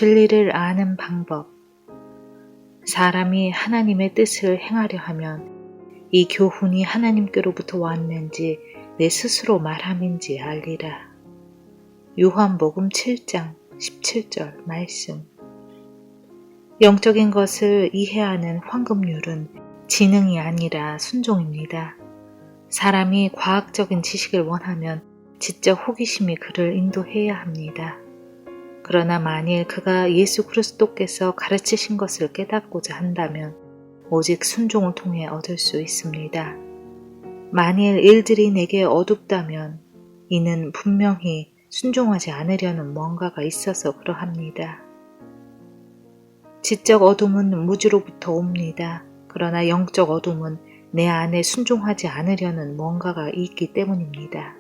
진리를 아는 방법. 사람이 하나님의 뜻을 행하려 하면 이 교훈이 하나님께로부터 왔는지 내 스스로 말함인지 알리라. 요한복음 7장 17절 말씀. 영적인 것을 이해하는 황금률은 지능이 아니라 순종입니다. 사람이 과학적인 지식을 원하면 지적 호기심이 그를 인도해야 합니다. 그러나 만일 그가 예수 그리스도께서 가르치신 것을 깨닫고자 한다면 오직 순종을 통해 얻을 수 있습니다. 만일 일들이 내게 어둡다면 이는 분명히 순종하지 않으려는 뭔가가 있어서 그러합니다. 지적 어둠은 무지로부터 옵니다. 그러나 영적 어둠은 내 안에 순종하지 않으려는 뭔가가 있기 때문입니다.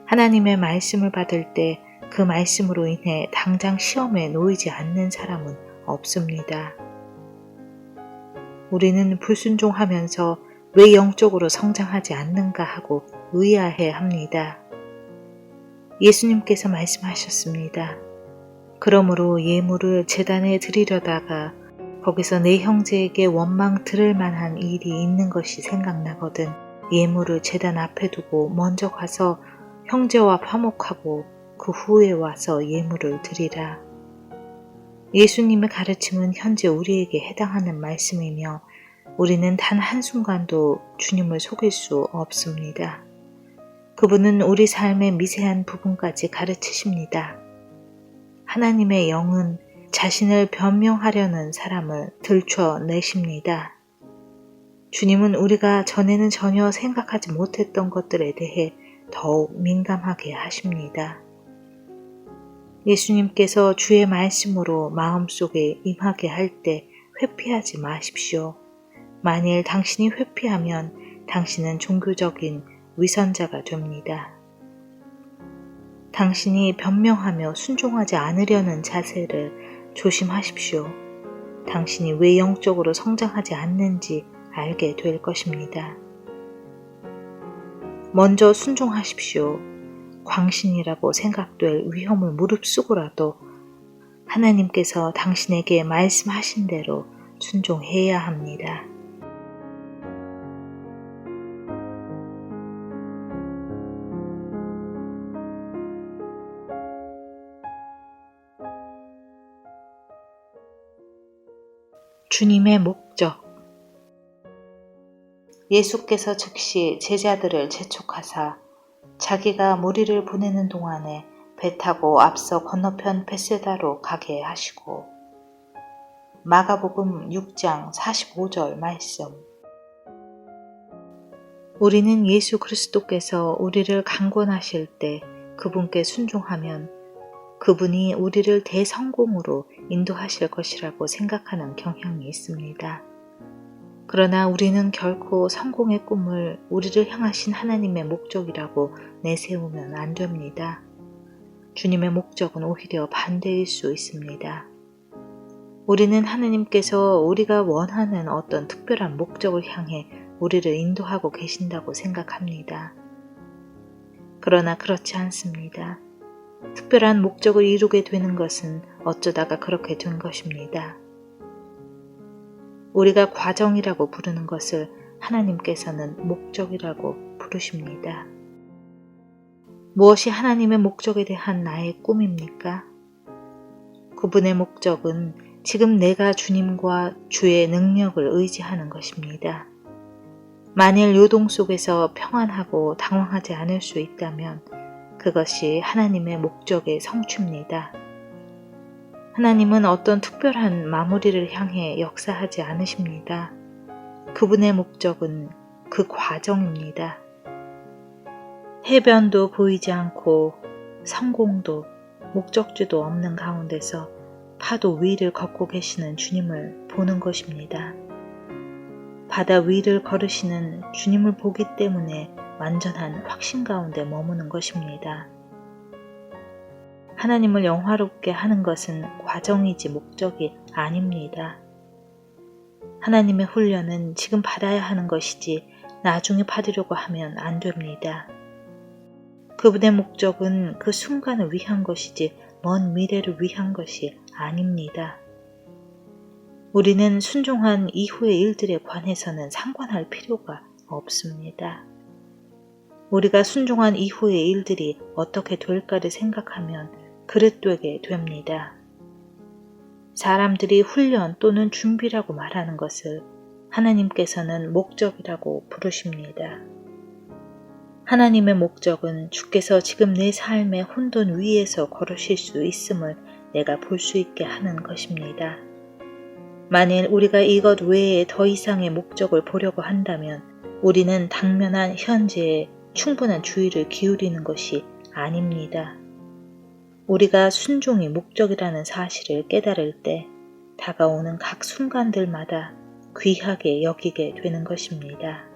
하나님의 말씀을 받을 때 그 말씀으로 인해 당장 시험에 놓이지 않는 사람은 없습니다. 우리는 불순종하면서 왜 영적으로 성장하지 않는가 하고 의아해 합니다. 예수님께서 말씀하셨습니다. 그러므로 예물을 제단에 드리려다가 거기서 내 형제에게 원망 들을 만한 일이 있는 것이 생각나거든 예물을 제단 앞에 두고 먼저 가서 형제와 화목하고 그 후에 와서 예물을 드리라. 예수님의 가르침은 현재 우리에게 해당하는 말씀이며 우리는 단 한순간도 주님을 속일 수 없습니다. 그분은 우리 삶의 미세한 부분까지 가르치십니다. 하나님의 영은 자신을 변명하려는 사람을 들춰내십니다. 주님은 우리가 전에는 전혀 생각하지 못했던 것들에 대해 더욱 민감하게 하십니다. 예수님께서 주의 말씀으로 마음속에 임하게 할 때 회피하지 마십시오. 만일 당신이 회피하면 당신은 종교적인 위선자가 됩니다. 당신이 변명하며 순종하지 않으려는 자세를 조심하십시오. 당신이 왜 영적으로 성장하지 않는지 알게 될 것입니다. 먼저 순종하십시오. 광신이라고 생각될 위험을 무릅쓰고라도 하나님께서 당신에게 말씀하신 대로 순종해야 합니다. 주님의 목적. 예수께서 즉시 제자들을 재촉하사 자기가 무리를 보내는 동안에 배 타고 앞서 건너편 벳세다로 가게 하시고 마가복음 6장 45절 말씀. 우리는 예수 그리스도께서 우리를 강권하실 때 그분께 순종하면 그분이 우리를 대성공으로 인도하실 것이라고 생각하는 경향이 있습니다. 그러나 우리는 결코 성공의 꿈을 우리를 향하신 하나님의 목적이라고 내세우면 안 됩니다. 주님의 목적은 오히려 반대일 수 있습니다. 우리는 하나님께서 우리가 원하는 어떤 특별한 목적을 향해 우리를 인도하고 계신다고 생각합니다. 그러나 그렇지 않습니다. 특별한 목적을 이루게 되는 것은 어쩌다가 그렇게 된 것입니다. 우리가 과정이라고 부르는 것을 하나님께서는 목적이라고 부르십니다. 무엇이 하나님의 목적에 대한 나의 꿈입니까? 그분의 목적은 지금 내가 주님과 주의 능력을 의지하는 것입니다. 만일 요동 속에서 평안하고 당황하지 않을 수 있다면 그것이 하나님의 목적의 성취입니다. 하나님은 어떤 특별한 마무리를 향해 역사하지 않으십니다. 그분의 목적은 그 과정입니다. 해변도 보이지 않고 성공도 목적지도 없는 가운데서 파도 위를 걷고 계시는 주님을 보는 것입니다. 바다 위를 걸으시는 주님을 보기 때문에 완전한 확신 가운데 머무는 것입니다. 하나님을 영화롭게 하는 것은 과정이지 목적이 아닙니다. 하나님의 훈련은 지금 받아야 하는 것이지 나중에 받으려고 하면 안 됩니다. 그분의 목적은 그 순간을 위한 것이지 먼 미래를 위한 것이 아닙니다. 우리는 순종한 이후의 일들에 관해서는 상관할 필요가 없습니다. 우리가 순종한 이후의 일들이 어떻게 될까를 생각하면 그릇되게 됩니다. 사람들이 훈련 또는 준비라고 말하는 것을 하나님께서는 목적이라고 부르십니다. 하나님의 목적은 주께서 지금 내 삶의 혼돈 위에서 걸으실 수 있음을 내가 볼 수 있게 하는 것입니다. 만일 우리가 이것 외에 더 이상의 목적을 보려고 한다면 우리는 당면한 현재에 충분한 주의를 기울이는 것이 아닙니다. 우리가 순종이 목적이라는 사실을 깨달을 때 다가오는 각 순간들마다 귀하게 여기게 되는 것입니다.